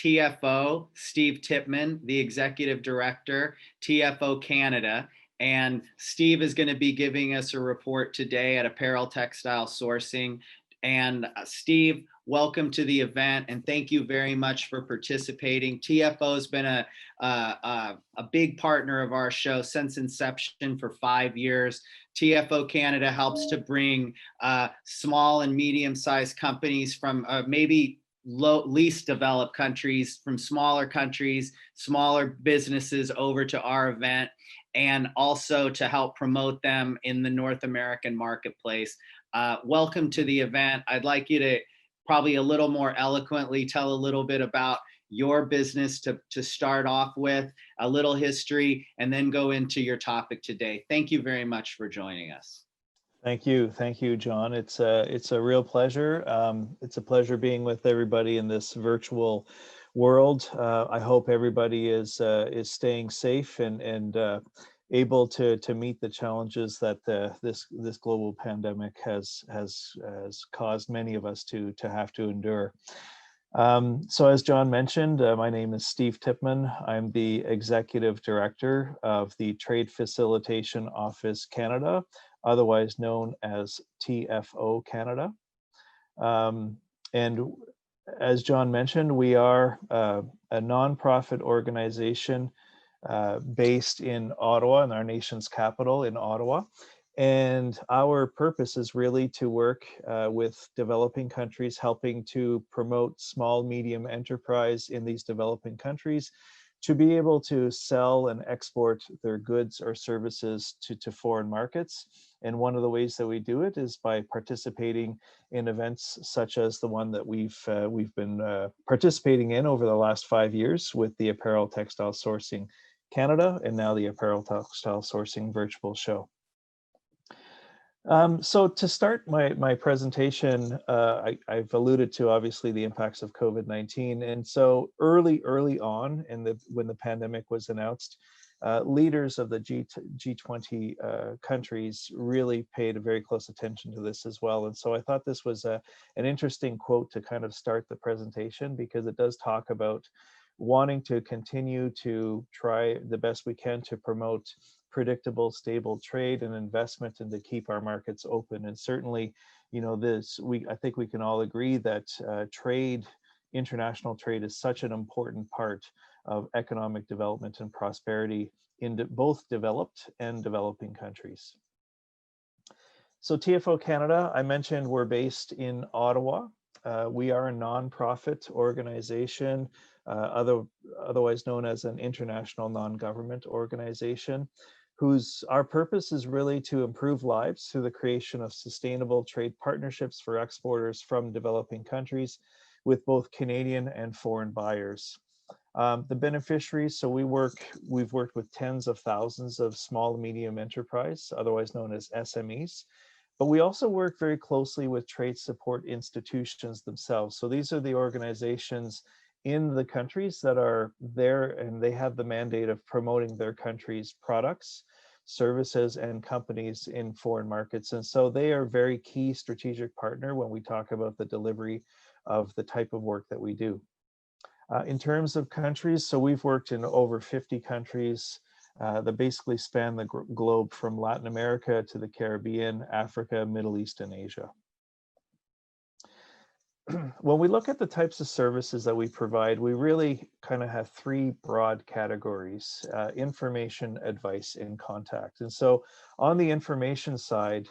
TFO, Steve Tipman, the Executive Director, TFO Canada. And Steve is going to be giving us a report today at Apparel Textile Sourcing. And Steve, welcome to the event, and thank you very much for participating. TFO has been a big partner of our show since inception for 5 years. TFO Canada helps to bring small and medium-sized companies from maybe least developed countries, from smaller countries, smaller businesses over to our event, and also to help promote them in the North American marketplace. Welcome to the event. I'd like you to probably a little more eloquently tell a little bit about your business to start off with, a little history, and then go into your topic today. Thank you very much for joining us. Thank you, John. It's a real pleasure. It's a pleasure being with everybody in this virtual world. I hope everybody is staying safe and able to meet the challenges that this global pandemic has caused many of us to have to endure. So as John mentioned, my name is Steve Tipman. I'm the Executive Director of the Trade Facilitation Office Canada, otherwise known as TFO Canada. And as John mentioned, we are a nonprofit organization based in Ottawa, in our nation's capital in Ottawa. And our purpose is really to work with developing countries, helping to promote small, medium enterprise in these developing countries to be able to sell and export their goods or services to foreign markets. And one of the ways that we do it is by participating in events such as the one that we've been participating in over the last 5 years with the Apparel Textile Sourcing Canada and now the Apparel Textile Sourcing virtual show. So to start my presentation, I've alluded to obviously the impacts of COVID-19. And so early on when the pandemic was announced, leaders of the G20 countries really paid a very close attention to this as well. And so I thought this was an interesting quote to kind of start the presentation, because it does talk about wanting to continue to try the best we can to promote predictable, stable trade and investment, and to keep our markets open. And certainly, you know, I think we can all agree that international trade is such an important part of economic development and prosperity in both developed and developing countries. So TFO Canada, I mentioned we're based in Ottawa. We are a nonprofit organization, otherwise known as an international non-government organization, our purpose is really to improve lives through the creation of sustainable trade partnerships for exporters from developing countries with both Canadian and foreign buyers. The beneficiaries, so we've worked with tens of thousands of small and medium enterprise, otherwise known as SMEs. But we also work very closely with trade support institutions themselves. So these are the organizations in the countries that are there, and they have the mandate of promoting their country's products, services, and companies in foreign markets. And so they are a very key strategic partner when we talk about the delivery of the type of work that we do. In terms of countries, so we've worked in over 50 countries that basically span the globe from Latin America to the Caribbean, Africa, Middle East, and Asia. When we look at the types of services that we provide, we really kind of have three broad categories: information, advice, and contact. And so on the information side,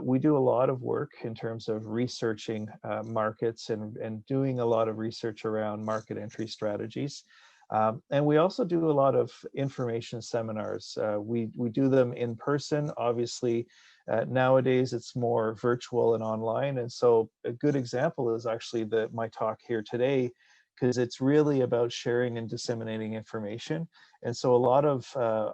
we do a lot of work in terms of researching markets and doing a lot of research around market entry strategies. And we also do a lot of information seminars. We do them in person, obviously. Nowadays, it's more virtual and online. And so a good example is actually my talk here today, because it's really about sharing and disseminating information. And so a lot of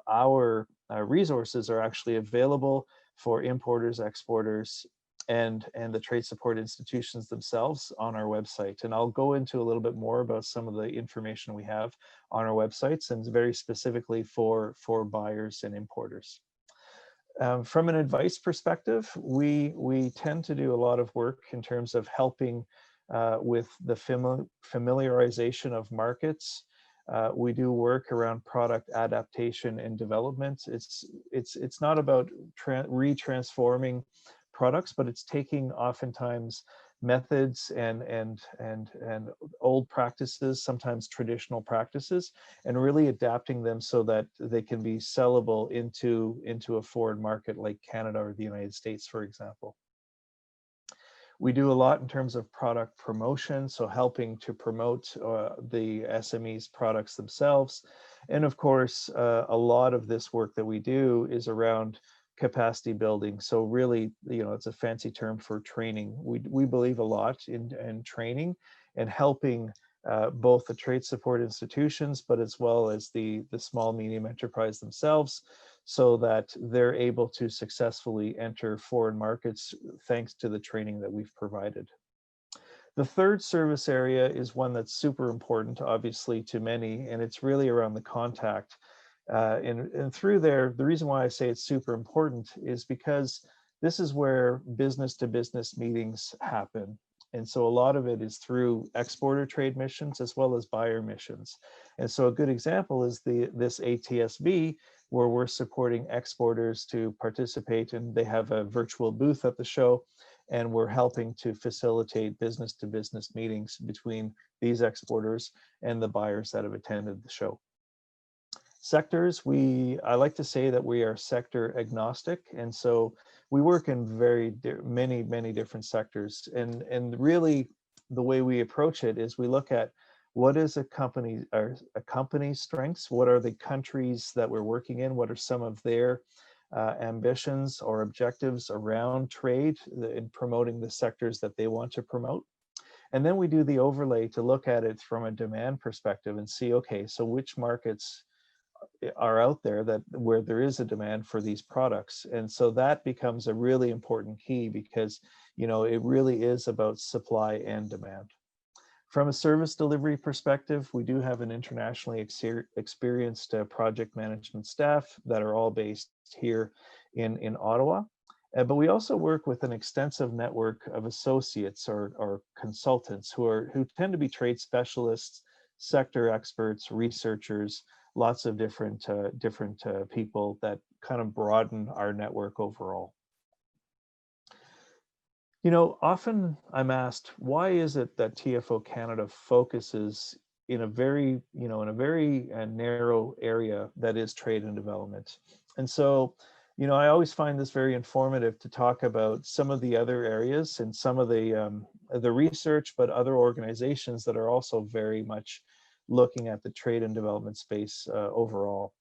our resources are actually available for importers, exporters, and the trade support institutions themselves on our website. And I'll go into a little bit more about some of the information we have on our websites, and very specifically for buyers and importers. From an advice perspective, we tend to do a lot of work in terms of helping with the familiarization of markets. We do work around product adaptation and development. It's not about retransforming products, but it's taking oftentimes methods and old practices, sometimes traditional practices, and really adapting them so that they can be sellable into a foreign market like Canada or the United States, for example. We do a lot in terms of product promotion, so helping to promote the SMEs products themselves. And of course, a lot of this work that we do is around capacity building. So really, it's a fancy term for training. We believe a lot in training and helping both the trade support institutions, but as well as the small medium enterprise themselves, so that they're able to successfully enter foreign markets thanks to the training that we've provided. The third service area is one that's super important, obviously, to many, and it's really around the contact. And through there, the reason why I say it's super important is because this is where business-to-business meetings happen. And so a lot of it is through exporter trade missions as well as buyer missions. And so a good example is this ATSCIATS-V, where we're supporting exporters to participate, and they have a virtual booth at the show, and we're helping to facilitate business-to-business meetings between these exporters and the buyers that have attended the show. Sectors, I like to say that we are sector agnostic, and so we work in many different sectors. And really, the way we approach it is we look at what is a company's strengths, what are the countries that we're working in, what are some of their ambitions or objectives around trade in promoting the sectors that they want to promote. And then we do the overlay to look at it from a demand perspective and see, okay, so which markets are out there where there is a demand for these products. And so that becomes a really important key, because it really is about supply and demand. From a service delivery perspective, we do have an internationally experienced project management staff that are all based here in Ottawa. But we also work with an extensive network of associates or consultants who tend to be trade specialists, sector experts, researchers, lots of different people that kind of broaden our network overall. Often I'm asked, why is it that TFO Canada focuses in a very narrow area that is trade and development? And so, I always find this very informative to talk about some of the other areas and some of the research, but other organizations that are also very much looking at the trade and development space overall.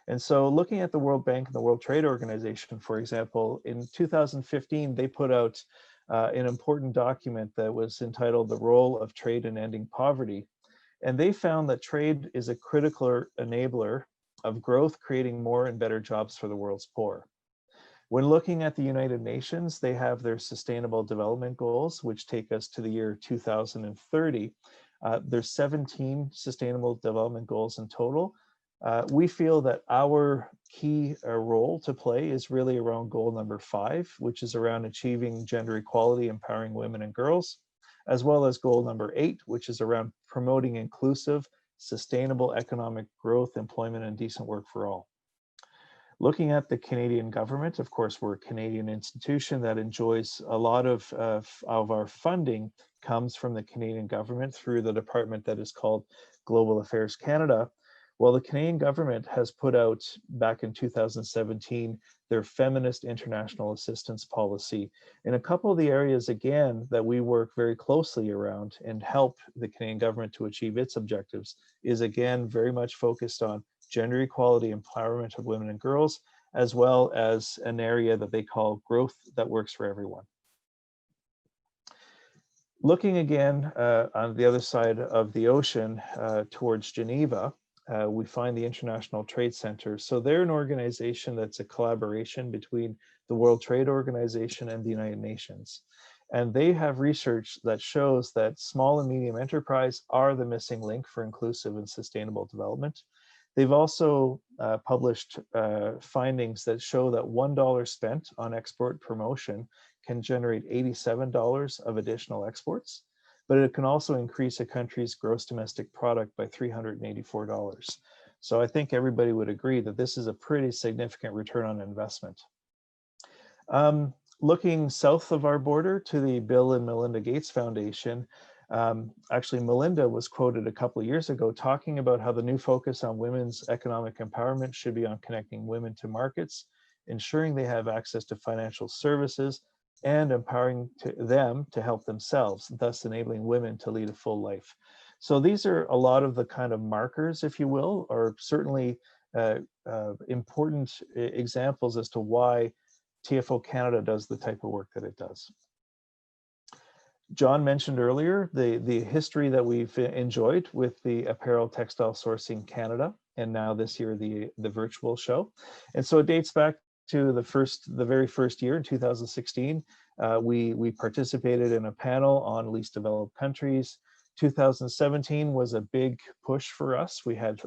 And so looking at the World Bank and the World Trade Organization, for example, in 2015, they put out an important document that was entitled The Role of Trade in Ending Poverty. And they found that trade is a critical enabler of growth, creating more and better jobs for the world's poor. When looking at the United Nations, they have their Sustainable Development Goals, which take us to the year 2030. There's 17 Sustainable Development Goals in total. We feel that our key role to play is really around goal number 5, which is around achieving gender equality, empowering women and girls, as well as goal number 8, which is around promoting inclusive, sustainable economic growth, employment, and decent work for all. Looking at the Canadian government, of course, we're a Canadian institution that enjoys a lot of our funding comes from the Canadian government through the department that is called Global Affairs Canada. Well, the Canadian government has put out back in 2017 their Feminist International Assistance Policy. In a couple of the areas, again, that we work very closely around and help the Canadian government to achieve its objectives is, again, very much focused on gender equality, empowerment of women and girls, as well as an area that they call growth that works for everyone. Looking again on the other side of the ocean towards Geneva, we find the International Trade Center. So they're an organization that's a collaboration between the World Trade Organization and the United Nations. And they have research that shows that small and medium enterprise are the missing link for inclusive and sustainable development. They've also published findings that show that $1 spent on export promotion can generate $87 of additional exports. but it can also increase a country's gross domestic product by $384. So I think everybody would agree that this is a pretty significant return on investment. Looking south of our border to the Bill and Melinda Gates Foundation, actually Melinda was quoted a couple of years ago talking about how the new focus on women's economic empowerment should be on connecting women to markets, ensuring they have access to financial services, and empowering them to help themselves, thus enabling women to lead a full life. So these are a lot of the kind of markers, if you will, or certainly important examples as to why TFO Canada does the type of work that it does. John mentioned earlier the history that we've enjoyed with the Apparel Textile Sourcing Canada, and now this year the virtual show. And so it dates back to the very first year in 2016. We participated in a panel on least developed countries. 2017 was a big push for us. We had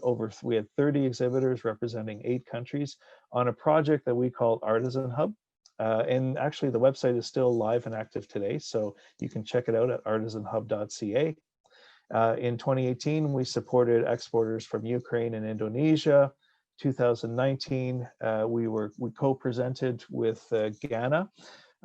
30 exhibitors representing 8 countries on a project that we called Artisan Hub. And actually the website is still live and active today, so you can check it out at artisanhub.ca. In 2018, we supported exporters from Ukraine and Indonesia. 2019, we co-presented with Ghana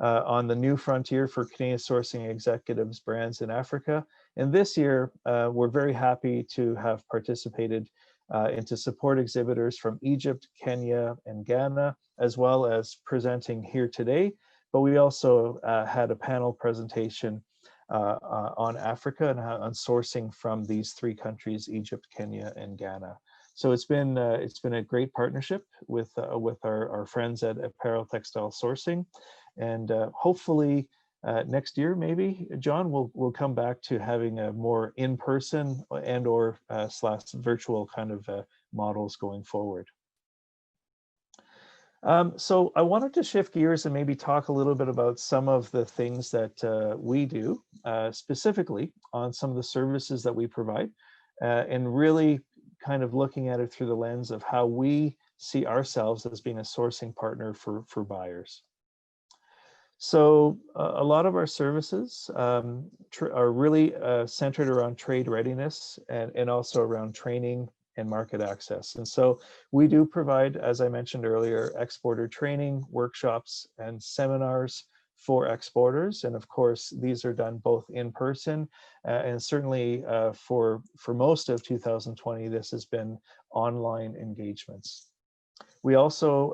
on the new frontier for Canadian sourcing executives brands in Africa. And this year, we're very happy to have participated and to support exhibitors from Egypt, Kenya, and Ghana, as well as presenting here today. But we also had a panel presentation on Africa and on sourcing from these 3 countries, Egypt, Kenya, and Ghana. So it's been a great partnership with our friends at Apparel Textile Sourcing, and hopefully next year, maybe, John, we'll come back to having a more in-person and or / virtual kind of models going forward. So I wanted to shift gears and maybe talk a little bit about some of the things that we do, specifically on some of the services that we provide, and really kind of looking at it through the lens of how we see ourselves as being a sourcing partner for buyers. So a lot of our services are really centered around trade readiness and also around training and market access. And so we do provide, as I mentioned earlier, exporter training, workshops, and seminars for exporters. And of course, these are done both in person and certainly for most of 2020, this has been online engagements. We also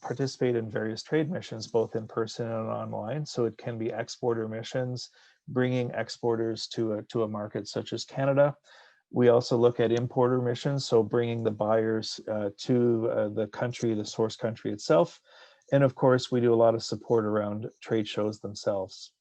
participate in various trade missions, both in person and online. So it can be exporter missions, bringing exporters to a market such as Canada. We also look at importer missions, so bringing the buyers to the country, the source country itself. And of course, we do a lot of support around trade shows themselves.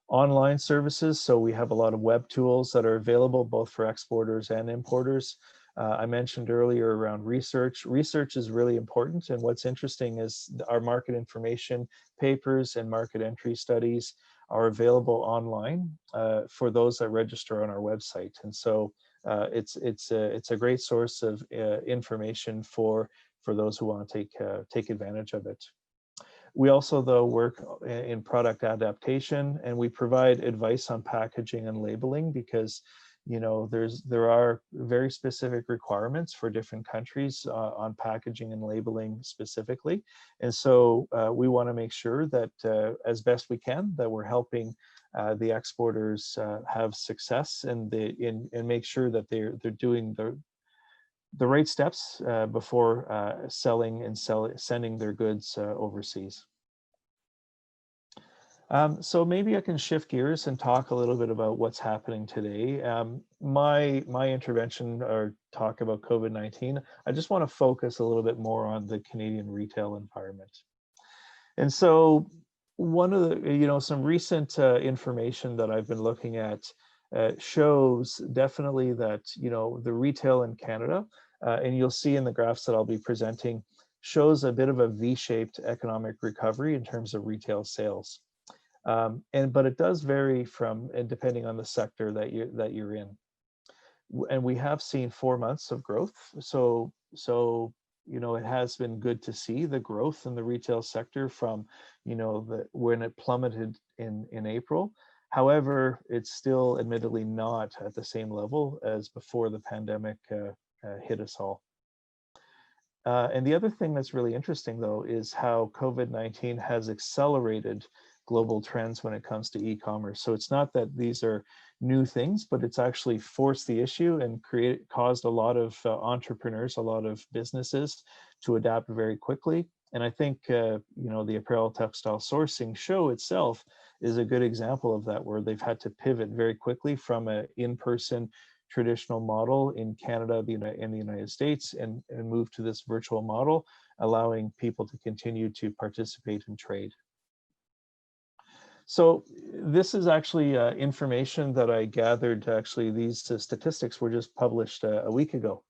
Online services, so we have a lot of web tools that are available both for exporters and importers. I mentioned earlier around research. Research is really important, and what's interesting is our market information papers and market entry studies are available online for those that register on our website. And so it's a great source of information for those who want to take advantage of it. We also, though, work in product adaptation, and we provide advice on packaging and labeling because, you know, there are very specific requirements for different countries on packaging and labeling specifically. And so we want to make sure that as best we can, that we're helping the exporters have success and make sure that they're doing the right steps before selling and sending their goods overseas. So maybe I can shift gears and talk a little bit about what's happening today. My intervention or talk about COVID-19, I just want to focus a little bit more on the Canadian retail environment. And so one of the, some recent information that I've been looking at shows definitely that, the retail in Canada, and you'll see in the graphs that I'll be presenting, shows a bit of a V-shaped economic recovery in terms of retail sales. But it does vary depending on the sector that you're in. And we have seen 4 months of growth. So it has been good to see the growth in the retail sector from, when it plummeted in April. However, it's still admittedly not at the same level as before the pandemic hit us all. And the other thing that's really interesting, though, is how COVID-19 has accelerated global trends when it comes to e-commerce. So it's not that these are new things, but it's actually forced the issue and caused a lot of entrepreneurs, a lot of businesses to adapt very quickly. And I think, the apparel textile sourcing show itself is a good example of that, where they've had to pivot very quickly from an in-person traditional model in Canada and the United States and move to this virtual model, allowing people to continue to participate in trade. So this is actually information that I gathered. Actually, these statistics were just published a week ago.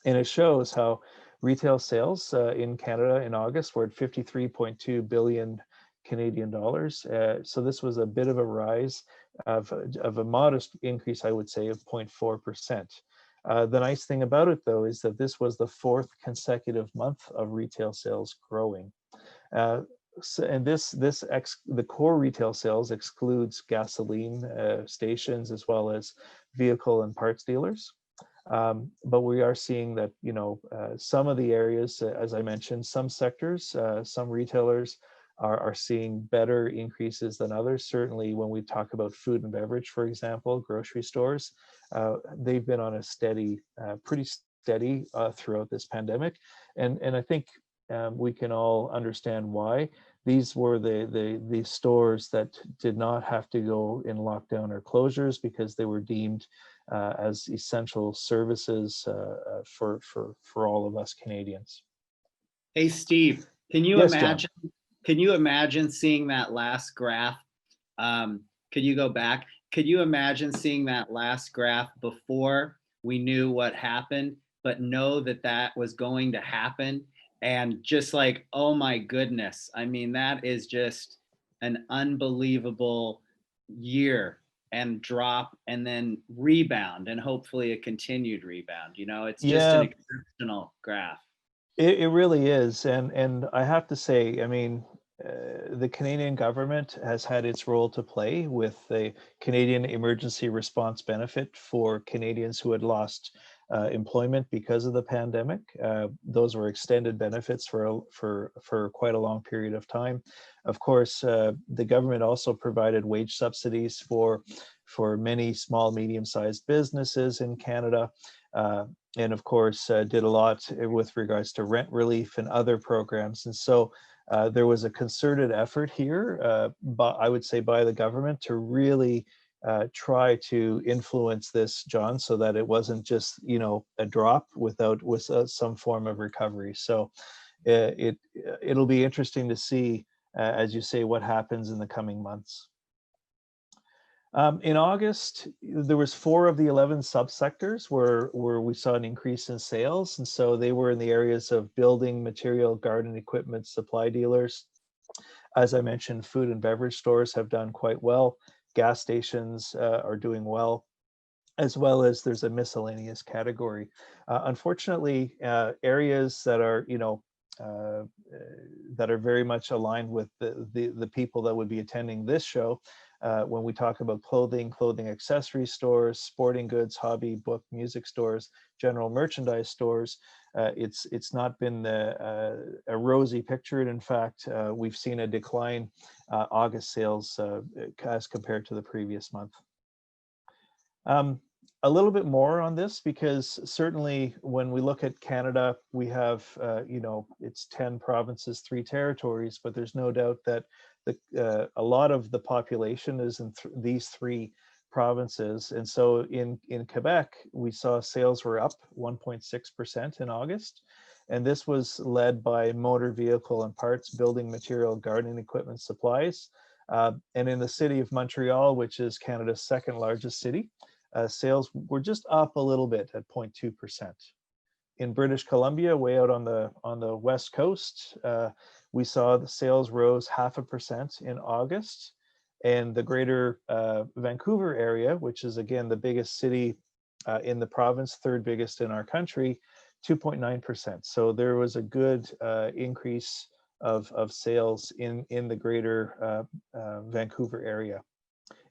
And it shows how retail sales in Canada in August were at 53.2 billion Canadian dollars. So this was a bit of a rise of a modest increase, I would say, of 0.4%. The nice thing about it, though, is that this was the fourth consecutive month of retail sales growing. And the core retail sales excludes gasoline stations as well as vehicle and parts dealers. But we are seeing that, some of the areas, as I mentioned, some sectors, some retailers are seeing better increases than others. Certainly when we talk about food and beverage, for example, grocery stores, they've been on a pretty steady throughout this pandemic. And I think we can all understand why. These were the stores that did not have to go in lockdown or closures because they were deemed as essential services for all of us Canadians. Hey, Steve, can you Yes, John. imagine? Can you imagine seeing that last graph? Could you go back? Could you imagine seeing that last graph before we knew what happened, but know that that was going to happen? And just like, oh my goodness, I mean, that is just an unbelievable year and drop and then rebound and hopefully a continued rebound. It's just an Yeah, exceptional graph. it really is. And I have to say, I mean, the Canadian government has had its role to play with the Canadian Emergency Response Benefit for Canadians who had lost employment because of the pandemic. Those were extended benefits for quite a long period of time. Of course, the government also provided wage subsidies for many small, medium-sized businesses in Canada. And of course, did a lot with regards to rent relief and other programs. And so there was a concerted effort here, I would say, by the government to really try to influence this, John, so that it wasn't just, a drop with some form of recovery. So it'll be interesting to see, as you say, what happens in the coming months. In August, there was 4 of the 11 subsectors where we saw an increase in sales. And so they were in the areas of building material, garden equipment, supply dealers. As I mentioned, food and beverage stores have done quite well. Gas stations are doing well, as well as there's a miscellaneous category. Unfortunately, areas that are, that are very much aligned with the people that would be attending this show, when we talk about clothing accessory stores, sporting goods, hobby, book, music stores, general merchandise stores, it's not been a rosy picture. And in fact, we've seen a decline August sales as compared to the previous month. A little bit more on this, because certainly when we look at Canada, we have, it's 10 provinces, 3 territories, but there's no doubt that a lot of the population is in these 3 provinces. And so in Quebec, we saw sales were up 1.6% in August. And this was led by motor vehicle and parts, building material, gardening equipment, supplies. And in the city of Montreal, which is Canada's 2nd largest city, sales were just up a little bit at 0.2%. In British Columbia, way out on the west coast, we saw the sales rose 0.5% in August. And the greater Vancouver area, which is again the biggest city in the province, 3rd biggest in our country, 2.9%. So there was a good increase of sales in the greater Vancouver area.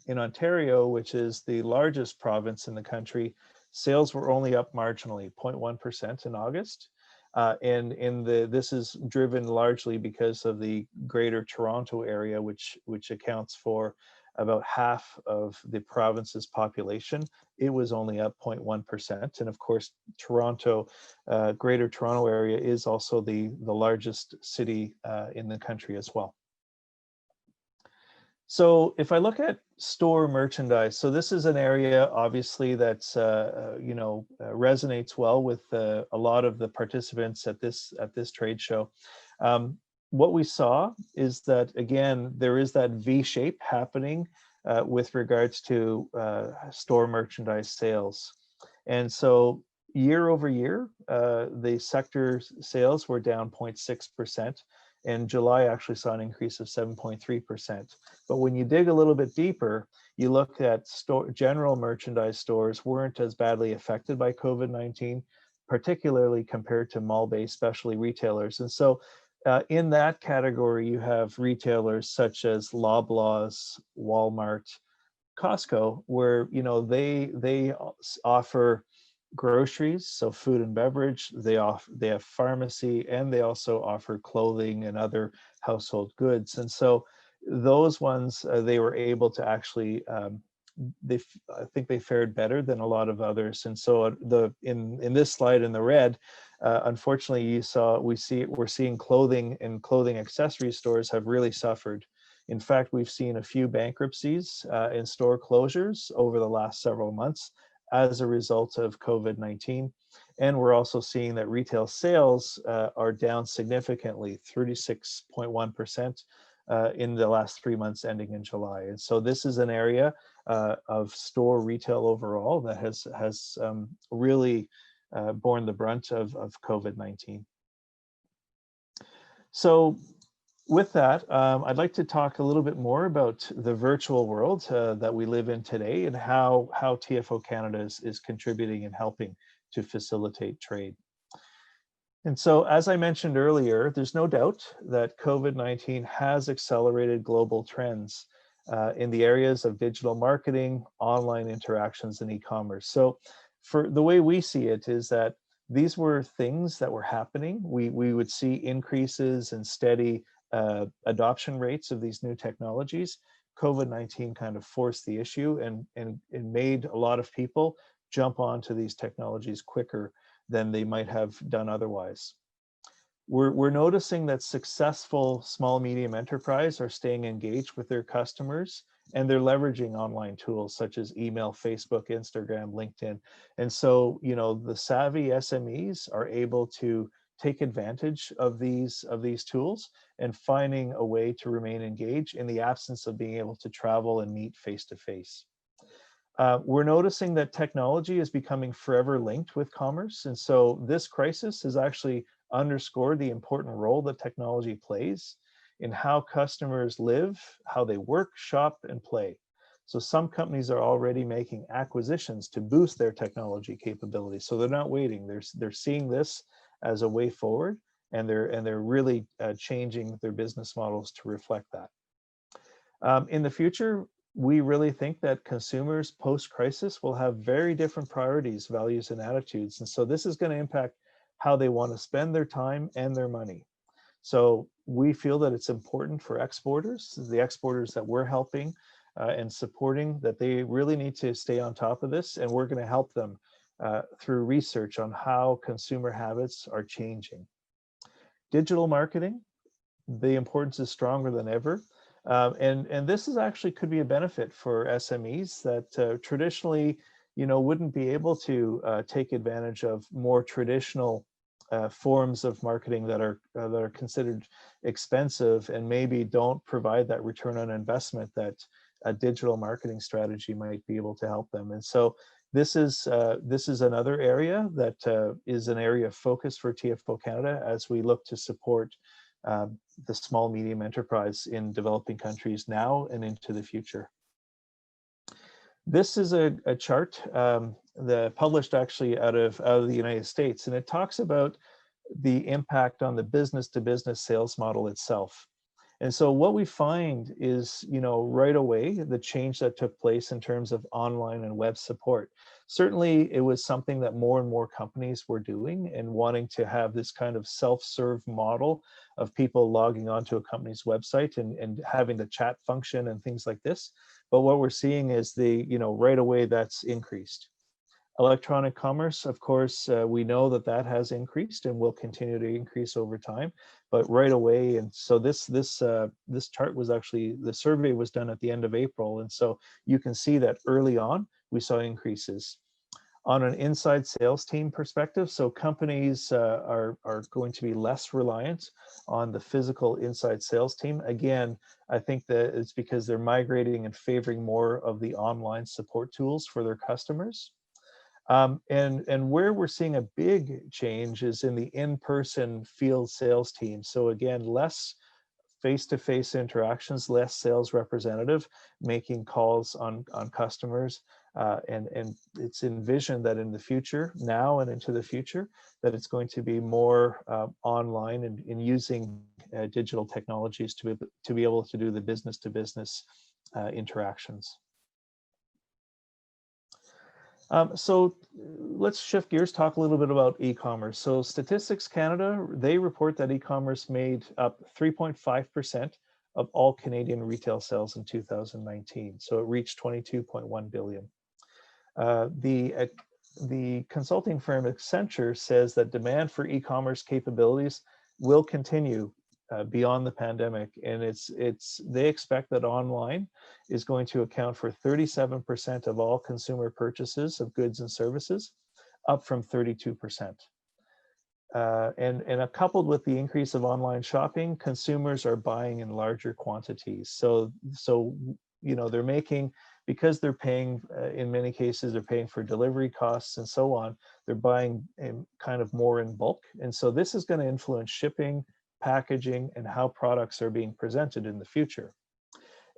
In Ontario, which is the largest province in the country, sales were only up marginally, 0.1% in August. This is driven largely because of the Greater Toronto area, which accounts for about half of the province's population. It was only up 0.1%, and of course, Toronto, Greater Toronto area is also the largest city in the country as well. So if I look at store merchandise, so this is an area obviously that's resonates well with a lot of the participants at this trade show. What we saw is that, again, there is that V shape happening with regards to store merchandise sales. And so year over year, the sector sales were down 0.6%. And July actually saw an increase of 7.3%. But when you dig a little bit deeper, you look at general merchandise stores weren't as badly affected by COVID-19, particularly compared to mall-based specialty retailers. And so in that category, you have retailers such as Loblaws, Walmart, Costco, where they offer groceries, so food and beverage. They have pharmacy, and they also offer clothing and other household goods. And so those ones, they were able to actually, I think they fared better than a lot of others. And so in this slide in the red, unfortunately, we're seeing clothing and clothing accessory stores have really suffered. In fact, we've seen a few bankruptcies and store closures over the last several months as a result of COVID-19. And we're also seeing that retail sales are down significantly, 36.1% in the last 3 months ending in July. And so this is an area of store retail overall that has really borne the brunt of COVID-19. So with that, I'd like to talk a little bit more about the virtual world that we live in today and how TFO Canada is contributing and helping to facilitate trade. And so, as I mentioned earlier, there's no doubt that COVID-19 has accelerated global trends in the areas of digital marketing, online interactions, and e-commerce. So for the way we see it is that these were things that were happening. We would see increases in steady adoption rates of these new technologies. COVID-19 kind of forced the issue and made a lot of people jump onto these technologies quicker than they might have done otherwise. We're noticing that successful small medium enterprise are staying engaged with their customers, and they're leveraging online tools such as email, Facebook, Instagram, LinkedIn. And so, the savvy SMEs are able to take advantage of these tools and finding a way to remain engaged in the absence of being able to travel and meet face to face. We're noticing that technology is becoming forever linked with commerce. And so this crisis has actually underscored the important role that technology plays in how customers live, how they work, shop, and play. So some companies are already making acquisitions to boost their technology capabilities. So they're not waiting. They're seeing this as a way forward, and they're really changing their business models to reflect that. In the future, we really think that consumers post-crisis will have very different priorities, values, and attitudes. And so this is going to impact how they want to spend their time and their money. So we feel that it's important for exporters, the exporters that we're helping and supporting, that they really need to stay on top of this. And we're going to help them through research on how consumer habits are changing. Digital marketing, the importance is stronger than ever. And this is actually could be a benefit for SMEs that traditionally, wouldn't be able to take advantage of more traditional forms of marketing that are considered expensive and maybe don't provide that return on investment that a digital marketing strategy might be able to help them. And so this is another area that is an area of focus for TFO Canada as we look to support the small medium enterprise in developing countries now and into the future. This is a chart that published actually out of the United States, and it talks about the impact on the business to business sales model itself. And so what we find is, right away, the change that took place in terms of online and web support. Certainly, it was something that more and more companies were doing and wanting to have this kind of self-serve model of people logging onto a company's website and having the chat function and things like this. But what we're seeing is right away that's increased. Electronic commerce, of course, we know that that has increased and will continue to increase over time, but right away. And so this chart was actually, the survey was done at the end of April, and so you can see that early on we saw increases. On an inside sales team perspective, so companies are going to be less reliant on the physical inside sales team. Again, I think that it's because they're migrating and favoring more of the online support tools for their customers. And where we're seeing a big change is in the in-person field sales team. So again, less face-to-face interactions, less sales representative making calls on customers. And it's envisioned that in the future, now and into the future, that it's going to be more online and in using digital technologies to be able to do the business-to-business interactions. So let's shift gears, talk a little bit about e-commerce. So Statistics Canada, they report that e-commerce made up 3.5% of all Canadian retail sales in 2019. So it reached 22.1 billion. The consulting firm Accenture says that demand for e-commerce capabilities will continue beyond the pandemic, and they expect that online is going to account for 37% of all consumer purchases of goods and services, up from 32%. And coupled with the increase of online shopping, consumers are buying in larger quantities. So they're making, because they're paying, in many cases, they're paying for delivery costs and so on, they're buying kind of more in bulk. And so this is going to influence shipping, packaging, and how products are being presented in the future.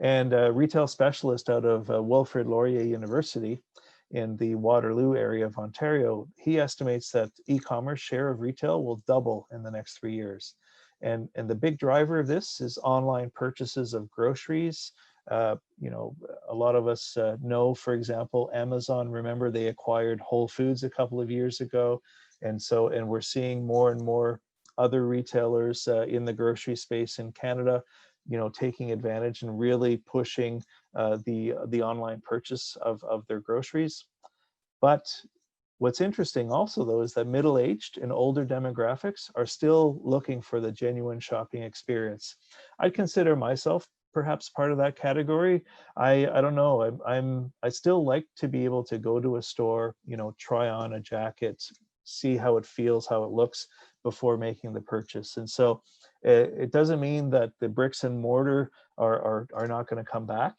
And a retail specialist out of Wilfrid Laurier University in the Waterloo area of Ontario, he estimates that e-commerce share of retail will double in the next 3 years. And the big driver of this is online purchases of groceries. A lot of us know, for example, Amazon, remember they acquired Whole Foods a couple of years ago. And we're seeing more and more other retailers in the grocery space in Canada, taking advantage and really pushing the online purchase of their groceries. But what's interesting also, though, is that middle-aged and older demographics are still looking for the genuine shopping experience. I'd consider myself perhaps part of that category. I don't know. I still like to be able to go to a store, try on a jacket, see how it feels, how it looks before making the purchase. And so it doesn't mean that the bricks and mortar are not going to come back,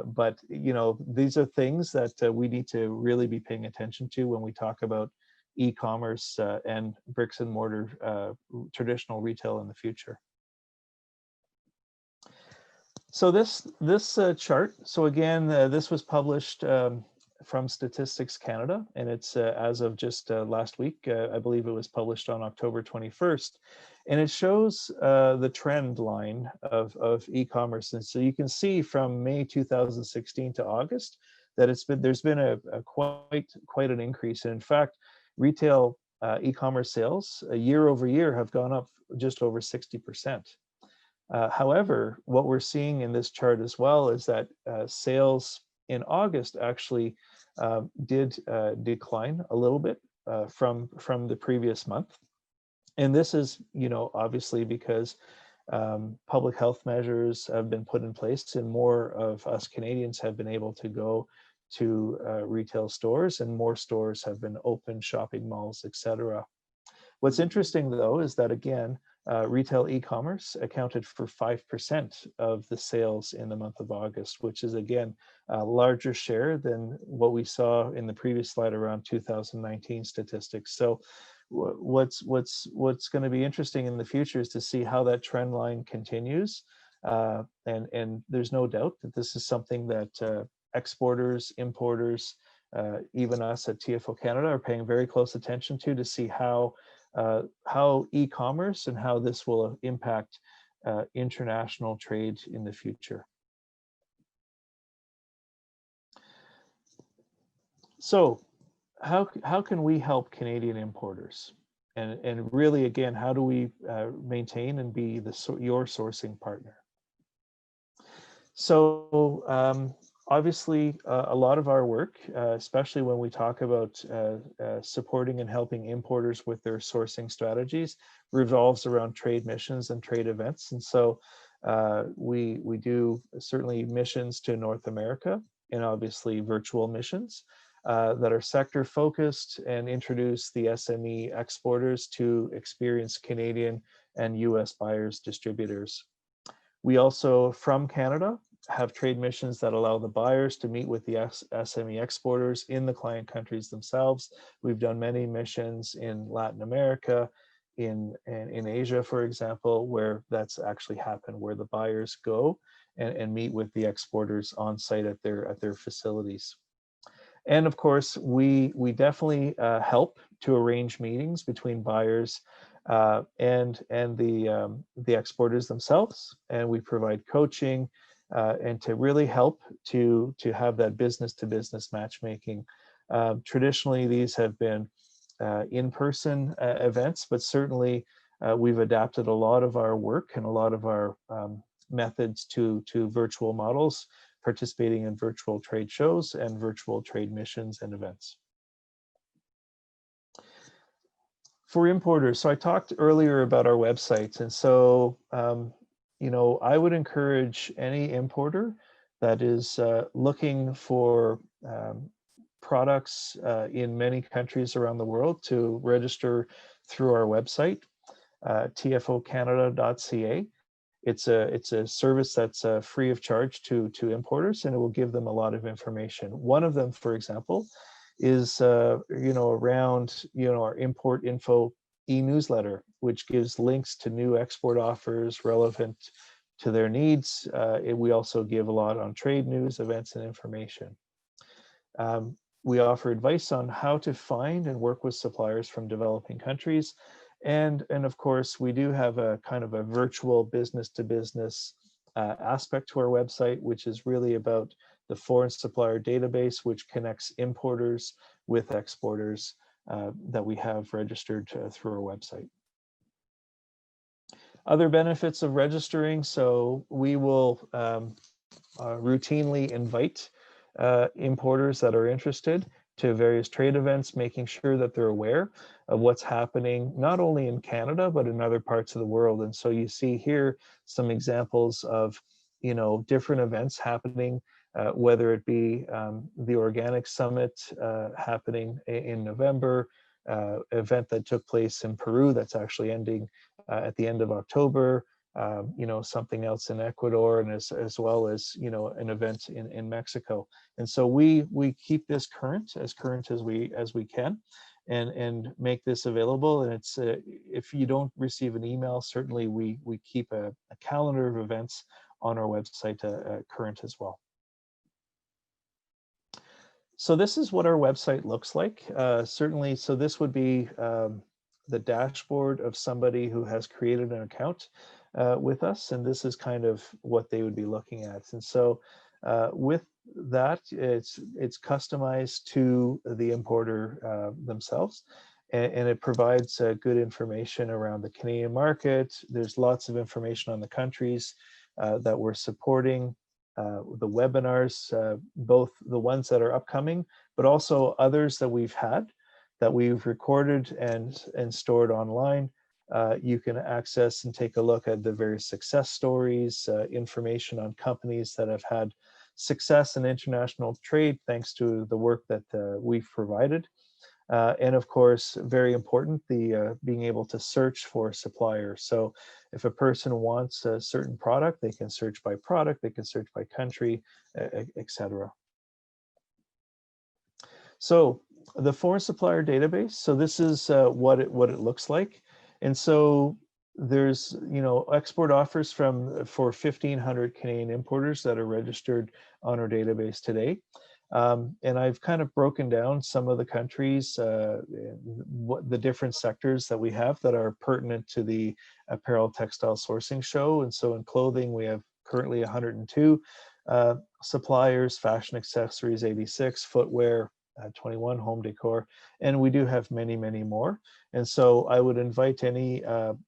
but these are things that we need to really be paying attention to when we talk about e-commerce and bricks and mortar traditional retail in the future. So this chart, so again, this was published from Statistics Canada, and it's as of just last week. I believe it was published on October 21st, and it shows the trend line of e-commerce. And so you can see from May 2016 to August that there's been a quite an increase. And in fact, retail e-commerce sales year over year have gone up just over 60%. However, what we're seeing in this chart as well is that sales in August actually did decline a little bit from the previous month. And this is, obviously because public health measures have been put in place and more of us Canadians have been able to go to retail stores, and more stores have been open, shopping malls, etc. What's interesting, though, is that again, retail e-commerce accounted for 5% of the sales in the month of August, which is again a larger share than what we saw in the previous slide around 2019 statistics. So what's going to be interesting in the future is to see how that trend line continues. And there's no doubt that this is something that exporters, importers, even us at TFO Canada are paying very close attention to see how e-commerce and how this will impact international trade in the future. So how can we help Canadian importers? And really, again, how do we maintain and be your sourcing partner? So obviously, a lot of our work, especially when we talk about supporting and helping importers with their sourcing strategies, revolves around trade missions and trade events. And so we do certainly missions to North America, and obviously virtual missions that are sector focused and introduce the SME exporters to experienced Canadian and US buyers, distributors. We also, from Canada, have trade missions that allow the buyers to meet with the SME exporters in the client countries themselves. We've done many missions in Latin America, in Asia, for example, where that's actually happened, where the buyers go and meet with the exporters on site at their facilities. And of course, we definitely help to arrange meetings between buyers and the exporters themselves, and we provide coaching and to really help to have that business-to-business matchmaking. Traditionally, these have been in-person events, but certainly we've adapted a lot of our work and a lot of our methods to virtual models, participating in virtual trade shows and virtual trade missions and events. For importers, so I talked earlier about our websites, and so you know, I would encourage any importer that is looking for products in many countries around the world to register through our website, tfocanada.ca. It's a service that's free of charge to importers, and it will give them a lot of information. One of them, for example, is you know, around, you know, our import info e-newsletter, which gives links to new export offers relevant to their needs. We also give a lot on trade news, events, and information. We offer advice on how to find and work with suppliers from developing countries. And of course, we do have a kind of a virtual business-to-business aspect to our website, which is really about the foreign supplier database, which connects importers with exporters that we have registered through our website. Other benefits of registering, so we will routinely invite importers that are interested to various trade events, making sure that they're aware of what's happening, not only in Canada, but in other parts of the world. And so you see here some examples of, you know, different events happening, whether it be the Organic Summit happening in November, event that took place in Peru that's actually ending at the end of October, you know, something else in Ecuador, and as well as, you know, an event in Mexico. And so we keep this current as we can, and make this available. And it's if you don't receive an email, certainly we keep a calendar of events on our website current as well. So this is what our website looks like. Certainly, so this would be the dashboard of somebody who has created an account with us, and this is kind of what they would be looking at. And so with that, it's customized to the importer themselves, and it provides good information around the Canadian market. There's lots of information on the countries that we're supporting, the webinars, both the ones that are upcoming, but also others that we've had, that we've recorded and stored online. You can access and take a look at the various success stories, information on companies that have had success in international trade thanks to the work that we've provided. And of course, very important, the being able to search for suppliers. So if a person wants a certain product, they can search by product, they can search by country, etc. So the foreign supplier database, so this is what it looks like. And so there's, you know, export offers for 1,500 Canadian importers that are registered on our database today. And I've kind of broken down some of the countries, what the different sectors that we have that are pertinent to the apparel textile sourcing show. And so in clothing, we have currently 102 suppliers, fashion accessories 86, footwear 21, home decor, and we do have many, many more. And so I would invite any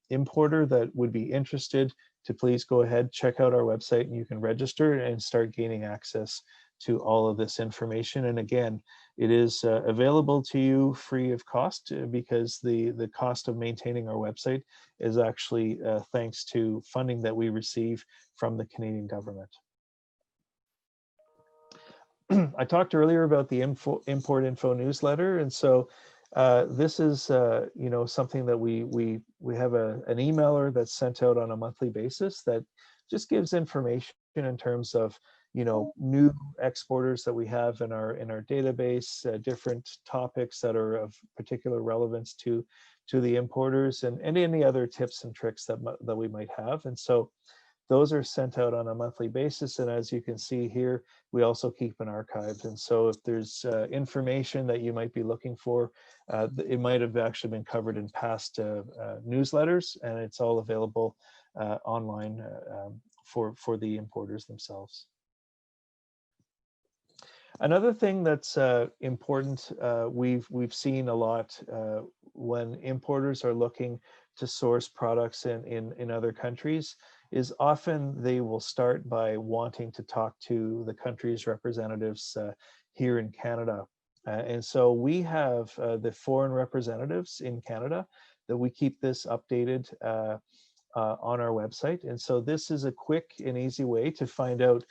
importer that would be interested to please go ahead, check out our website, and you can register and start gaining access to all of this information. And again, it is available to you free of cost because the cost of maintaining our website is actually thanks to funding that we receive from the Canadian government. I talked earlier about the import info newsletter, and so this is something that we have an emailer that's sent out on a monthly basis that just gives information in terms of new exporters that we have in our database, different topics that are of particular relevance to the importers, and any other tips and tricks that we might have. And so those are sent out on a monthly basis. And as you can see here, we also keep an archive. And so if there's information that you might be looking for, it might have actually been covered in past newsletters, and it's all available online for the importers themselves. Another thing that's important, we've seen a lot when importers are looking to source products in other countries, is often they will start by wanting to talk to the country's representatives here in Canada. And so we have the foreign representatives in Canada that we keep this updated on our website. And so this is a quick and easy way to find out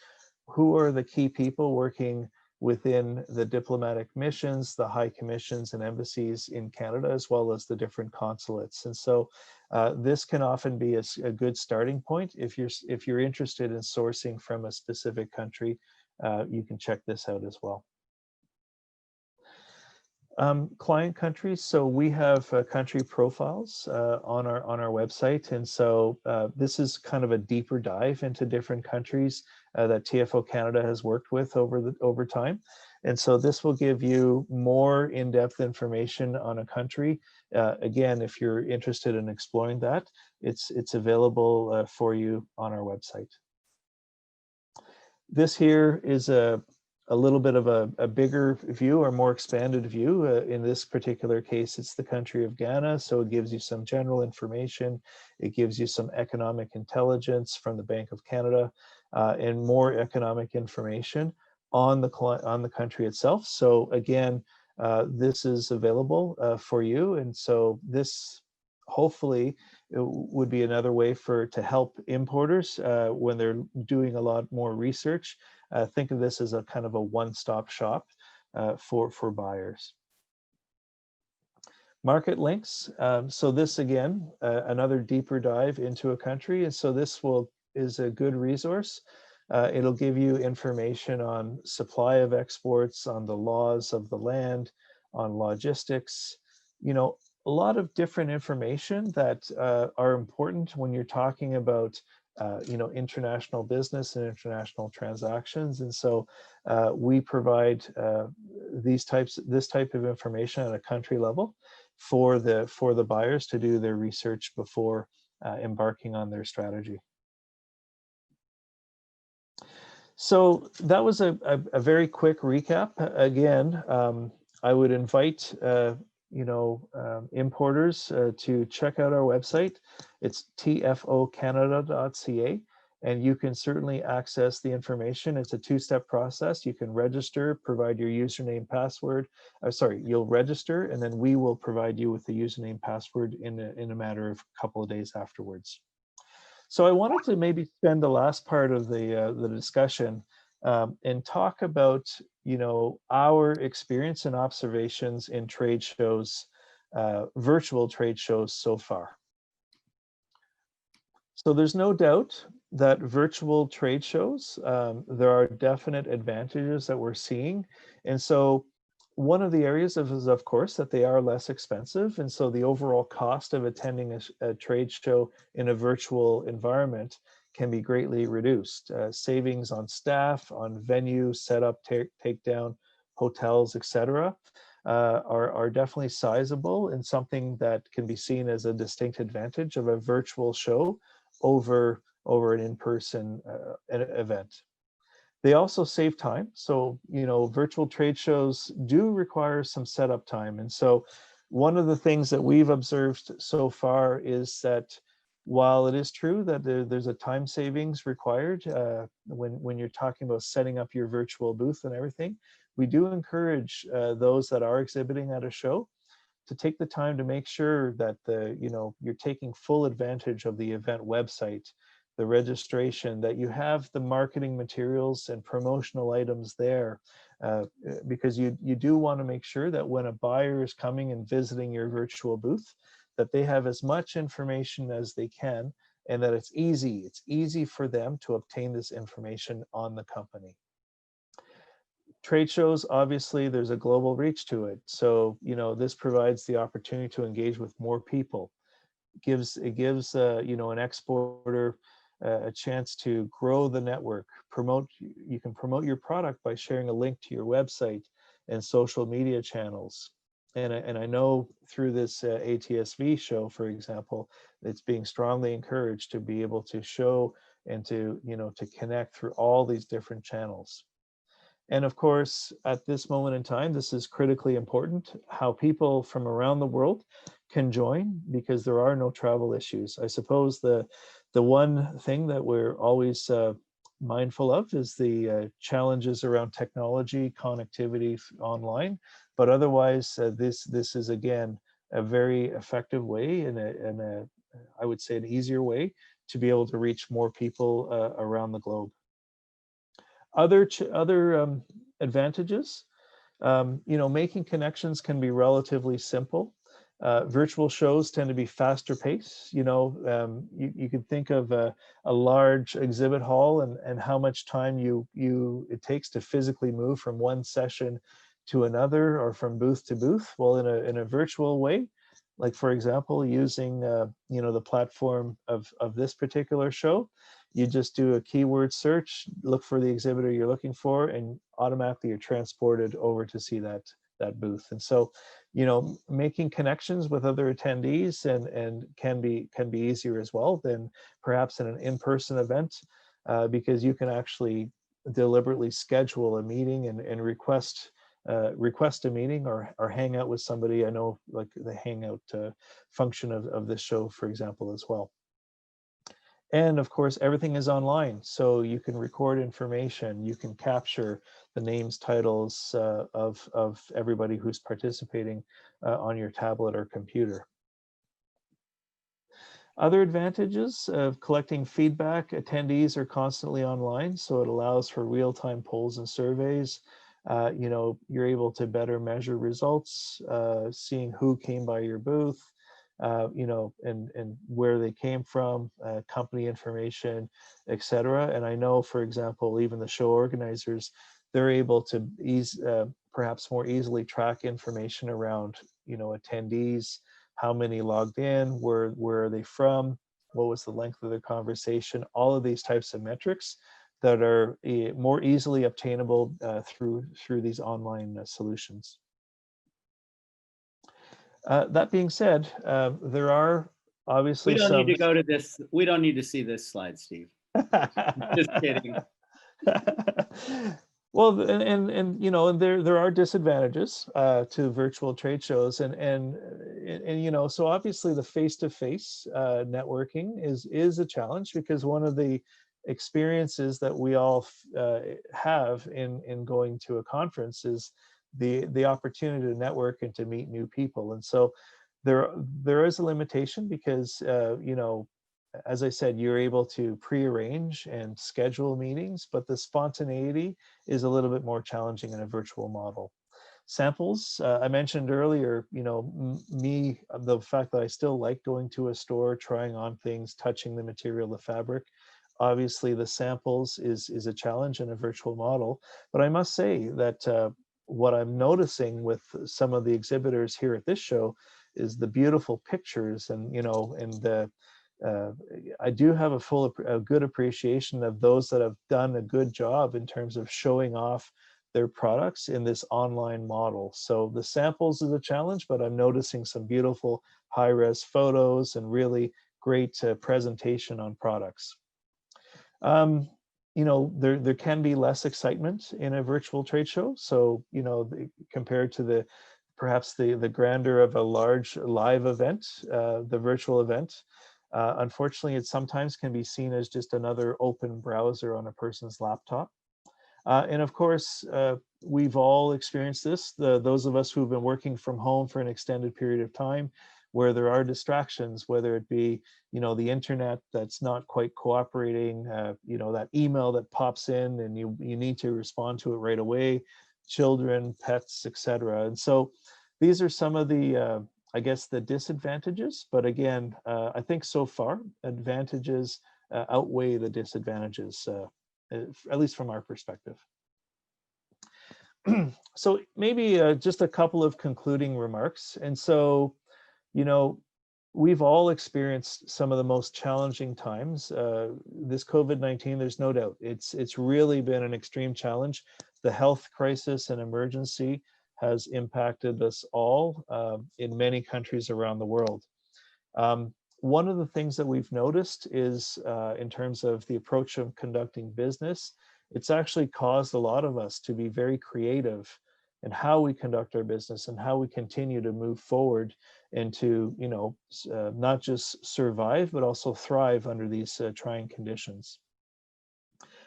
who are the key people working within the diplomatic missions, the high commissions and embassies in Canada, as well as the different consulates. And so this can often be a good starting point. If you're interested in sourcing from a specific country, you can check this out as well. Client countries, so we have country profiles on our website, and so this is kind of a deeper dive into different countries that TFO Canada has worked with over time. And so this will give you more in-depth information on a country. Again, if you're interested in exploring that, it's available for you on our website. This here is a little bit of a bigger view or more expanded view. In this particular case, it's the country of Ghana. So it gives you some general information. It gives you some economic intelligence from the Bank of Canada and more economic information on the country itself. So again, this is available for you. And so this hopefully it would be another way to help importers when they're doing a lot more research. Think of this as a kind of a one-stop shop for buyers. Market links. So this again, another deeper dive into a country. And so this is a good resource. It'll give you information on supply of exports, on the laws of the land, on logistics, a lot of different information that are important when you're talking about international business and international transactions. And so we provide this type of information at a country level for the buyers to do their research before embarking on their strategy. So that was a very quick recap. Again, I would invite importers to check out our website. It's tfocanada.ca, and you can certainly access the information. It's a two-step process. You can register, provide your username, password. You'll register, and then we will provide you with the username, password in a matter of a couple of days afterwards. So I wanted to maybe spend the last part of the discussion and talk about our experience and observations in trade shows, virtual trade shows so far. So there's no doubt that virtual trade shows, there are definite advantages that we're seeing. And so one of the areas is, of course, that they are less expensive. And so the overall cost of attending a trade show in a virtual environment can be greatly reduced. Savings on staff, on venue, setup, takedown, hotels, etc., are definitely sizable and something that can be seen as a distinct advantage of a virtual show over an in-person event. They also save time. So, virtual trade shows do require some setup time. And so one of the things that we've observed so far is that while it is true that there's a time savings required when you're talking about setting up your virtual booth and everything, we do encourage those that are exhibiting at a show to take the time to make sure that you're taking full advantage of the event website, the registration, that you have the marketing materials and promotional items there, because you do want to make sure that when a buyer is coming and visiting your virtual booth, that they have as much information as they can, and that it's easy for them to obtain this information on the company. Trade shows, obviously, there's a global reach to it. So, this provides the opportunity to engage with more people. It gives an exporter a chance to grow the network, you can promote your product by sharing a link to your website and social media channels. And I know through this ATSV show, for example, it's being strongly encouraged to be able to show and to connect through all these different channels. And of course, at this moment in time, this is critically important, how people from around the world can join, because there are no travel issues. I suppose the one thing that we're always mindful of is the challenges around technology, connectivity online. But otherwise, this is, again, a very effective way and I would say an easier way to be able to reach more people around the globe. Other advantages, making connections can be relatively simple. Virtual shows tend to be faster paced. You could think of a large exhibit hall and how much time it takes to physically move from one session to another or from booth to booth. Well, in a virtual way, like for example, using the platform of this particular show, you just do a keyword search, look for the exhibitor you're looking for, and automatically you're transported over to see that booth. And so, making connections with other attendees and can be easier as well than perhaps in an in-person event, because you can actually deliberately schedule a meeting and request a meeting or hang out with somebody. I know, like the hangout function of this show, for example, as well. And of course, everything is online, so you can record information, you can capture the names, titles of everybody who's participating on your tablet or computer. Other advantages of collecting feedback: attendees are constantly online, so it allows for real-time polls and surveys. You're able to better measure results, seeing who came by your booth, and where they came from, company information, etc. And I know, for example, even the show organizers, they're able to perhaps more easily track information around, attendees, how many logged in, where are they from, what was the length of their conversation, all of these types of metrics that are more easily obtainable through these online solutions. That being said, there are obviously We don't need some. to go to this. We don't need to see this slide, Steve. Just kidding. Well, and there are disadvantages to virtual trade shows, and so obviously the face-to-face networking is a challenge, because one of the experiences that we all have in going to a conference is the opportunity to network and to meet new people. And so there is a limitation, because as I said, you're able to pre-arrange and schedule meetings, but the spontaneity is a little bit more challenging in a virtual model. Samples, I mentioned earlier, the fact that I still like going to a store, trying on things, touching the material, the fabric. Obviously, the samples is a challenge in a virtual model, but I must say that what I'm noticing with some of the exhibitors here at this show is the beautiful pictures and I do have a good appreciation of those that have done a good job in terms of showing off their products in this online model. So the samples is a challenge, but I'm noticing some beautiful high-res photos and really great presentation on products. You know, there can be less excitement in a virtual trade show. So, you know, compared to perhaps the grandeur of a large live event, the virtual event, unfortunately, it sometimes can be seen as just another open browser on a person's laptop. And of course, we've all experienced this, those of us who've been working from home for an extended period of time, where there are distractions, whether it be, you know, the internet that's not quite cooperating, you know, that email that pops in and you need to respond to it right away, children, pets, etc. And so these are some of the, I guess, the disadvantages. But again, I think so far, advantages outweigh the disadvantages, at least from our perspective. So maybe just a couple of concluding remarks. And so, you know, we've all experienced some of the most challenging times. This COVID-19, there's no doubt, it's really been an extreme challenge. The health crisis and emergency has impacted us all in many countries around the world. One of the things that we've noticed is in terms of the approach of conducting business, it's actually caused a lot of us to be very creative in how we conduct our business and how we continue to move forward and to, you know, not just survive, but also thrive under these trying conditions.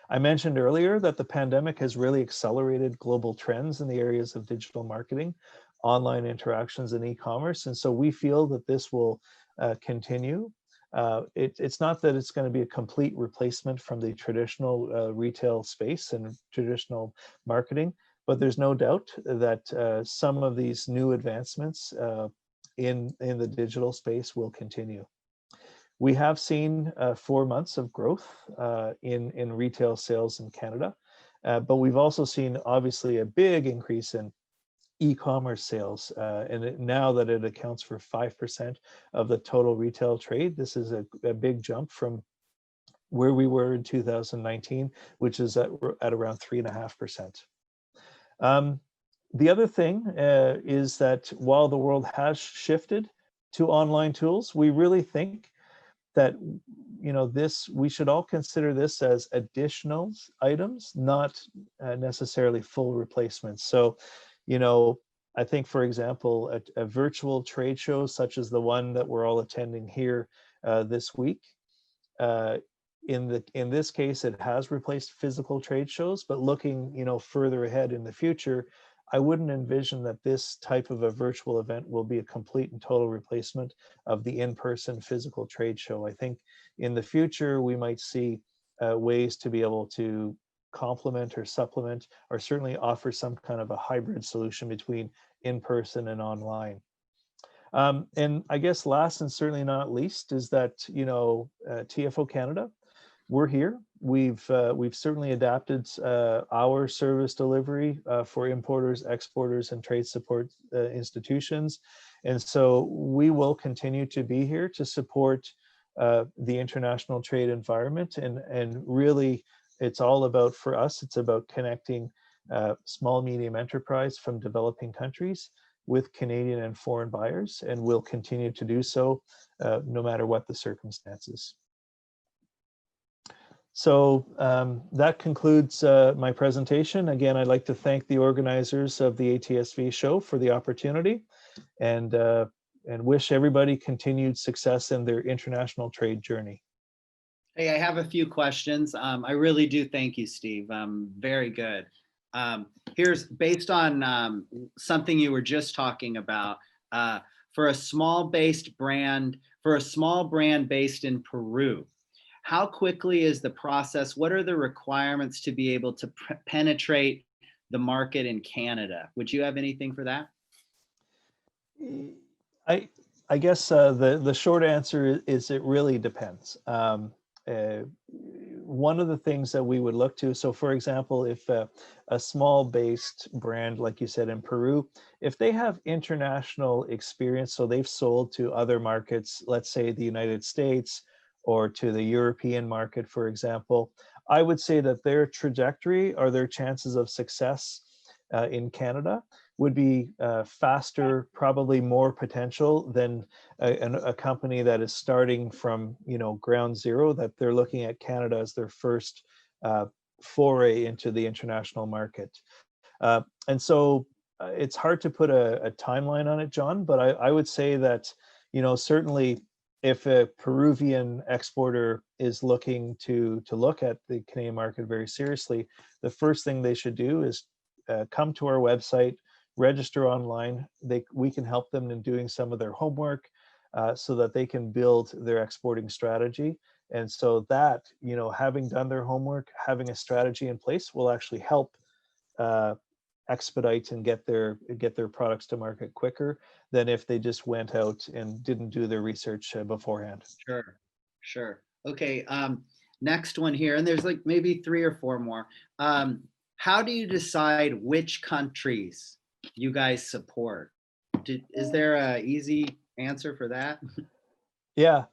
I mentioned earlier that the pandemic has really accelerated global trends in the areas of digital marketing, online interactions, and e-commerce. And so we feel that this will continue. It's not that it's going to be a complete replacement from the traditional retail space and traditional marketing, but there's no doubt that some of these new advancements in the digital space will continue. We have seen 4 months of growth in retail sales in Canada, but we've also seen obviously a big increase in e-commerce sales, and now that it accounts for 5% of the total retail trade. This is a big jump from where we were in 2019, which is at around 3.5%. The other thing is that while the world has shifted to online tools, we really think that, you know, we should all consider this as additional items, not necessarily full replacements. So, you know, I think, for example, a virtual trade show such as the one that we're all attending here this week, in this case, it has replaced physical trade shows, but looking, you know, further ahead in the future, I wouldn't envision that this type of a virtual event will be a complete and total replacement of the in-person physical trade show. I think in the future, we might see ways to be able to complement or supplement, or certainly offer some kind of a hybrid solution between in-person and online. And I guess last and certainly not least is that, you know, TFO Canada, we're here. We've certainly adapted our service delivery for importers, exporters, and trade support institutions. And so we will continue to be here to support the international trade environment. And really, it's all about, for us, it's about connecting small, medium enterprise from developing countries with Canadian and foreign buyers, and we'll continue to do so no matter what the circumstances. So that concludes my presentation. Again, I'd like to thank the organizers of the ATSV show for the opportunity, and wish everybody continued success in their international trade journey. Hey, I have a few questions. I really do thank you, Steve. Very good. Here's, based on something you were just talking about, for a small brand based in Peru, how quickly is the process? What are the requirements to be able to penetrate the market in Canada? Would you have anything for that? I guess the short answer is it really depends. One of the things that we would look to, so for example, if a small based brand, like you said, in Peru, if they have international experience, so they've sold to other markets, let's say the United States or to the European market, for example, I would say that their trajectory or their chances of success in Canada would be faster, probably more potential than a company that is starting from, you know, ground zero, that they're looking at Canada as their first foray into the international market. And so it's hard to put a timeline on it, John, but I would say that, you know, certainly if a Peruvian exporter is looking to look at the Canadian market very seriously, the first thing they should do is come to our website, register online. We can help them in doing some of their homework so that they can build their exporting strategy. And so that, you know, having done their homework, having a strategy in place will actually help expedite and get their products to market quicker than if they just went out and didn't do their research beforehand. Sure, sure. Okay, next one here, and there's like maybe 3 or 4 more. How do you decide which countries you guys support? Is there a easy answer for that? Yeah,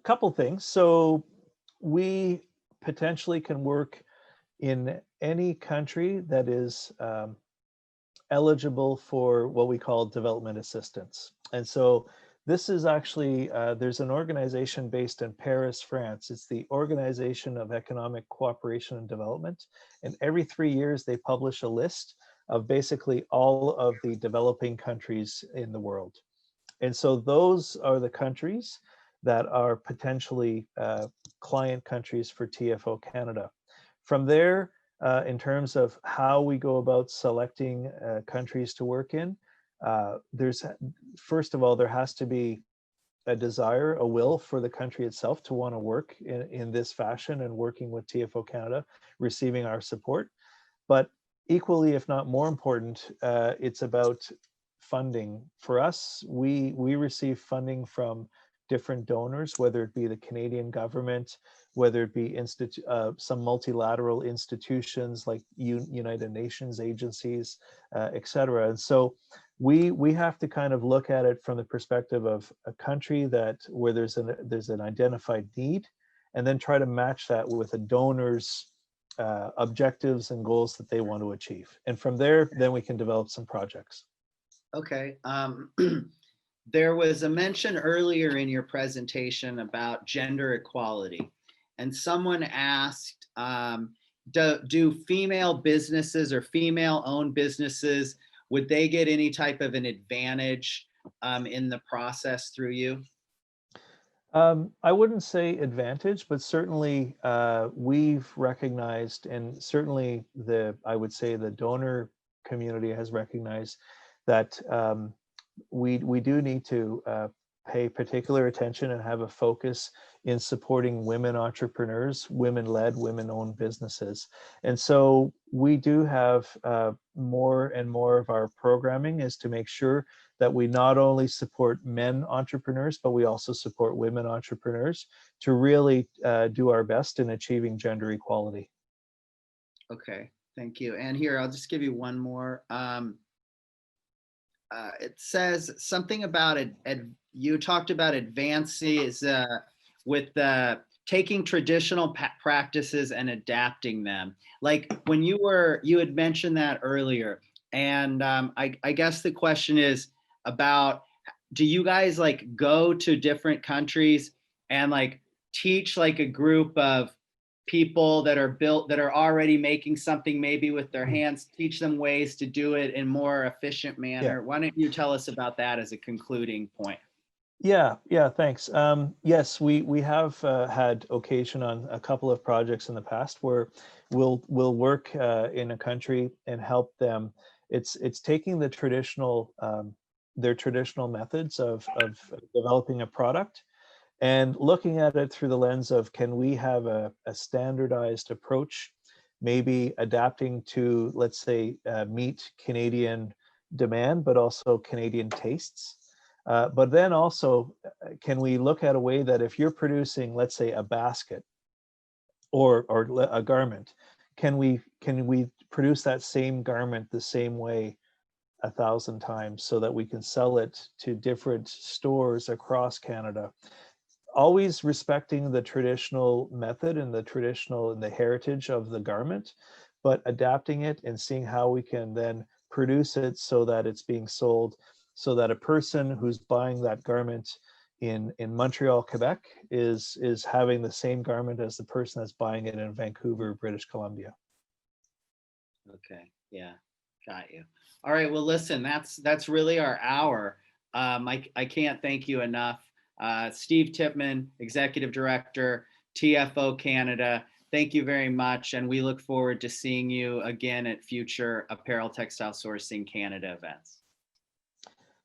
couple things. So we potentially can work in any country that is eligible for what we call development assistance. And so this is actually, there's an organization based in Paris, France. It's the Organization of Economic Cooperation and Development. And every 3 years, they publish a list of basically all of the developing countries in the world. And so those are the countries that are potentially client countries for TFO Canada. From there, in terms of how we go about selecting countries to work in, there's, first of all, there has to be a desire, a will for the country itself to want to work in this fashion and working with TFO Canada, receiving our support. But equally, if not more important, it's about funding. For us, we receive funding from different donors, whether it be the Canadian government, whether it be some multilateral institutions like United Nations agencies, et cetera. And so we have to kind of look at it from the perspective of a country where there's an identified need, and then try to match that with a donor's objectives and goals that they want to achieve. And from there, then we can develop some projects. Okay. There was a mention earlier in your presentation about gender equality, and someone asked, do female businesses or female-owned businesses, would they get any type of an advantage in the process through you? I wouldn't say advantage, but certainly we've recognized, and certainly I would say the donor community has recognized that we do need to pay particular attention and have a focus in supporting women entrepreneurs, women-led, women-owned businesses. And so we do have more and more of our programming is to make sure that we not only support men entrepreneurs, but we also support women entrepreneurs to really do our best in achieving gender equality. Okay, thank you. And here, I'll just give you one more. It says something about it. You talked about advances with taking traditional practices and adapting them. Like when you had mentioned that earlier, and I guess the question is about, do you guys like go to different countries and like teach like a group of people that are already making something maybe with their hands, teach them ways to do it in more efficient manner? Yeah. Why don't you tell us about that as a concluding point? Yeah, thanks. Yes, we have had occasion on a couple of projects in the past where we'll work in a country and help them. It's taking the traditional their traditional methods of developing a product and looking at it through the lens of, can we have a standardized approach, maybe adapting to, let's say, meet Canadian demand, but also Canadian tastes. But then also, can we look at a way that if you're producing, let's say, a basket or a garment, can we produce that same garment the same way 1,000 times so that we can sell it to different stores across Canada? always respecting the traditional method and the heritage of the garment, but adapting it and seeing how we can then produce it so that it's being sold, so that a person who's buying that garment in Montreal, Quebec is having the same garment as the person that's buying it in Vancouver, British Columbia. Okay, yeah, got you. All right, well, listen, that's really our hour. I can't thank you enough. Steve Tipman, Executive Director, TFO Canada, thank you very much. And we look forward to seeing you again at future Apparel Textile Sourcing Canada events.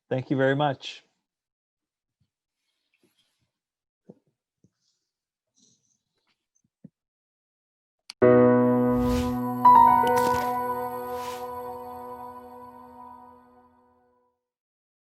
Thank you very much.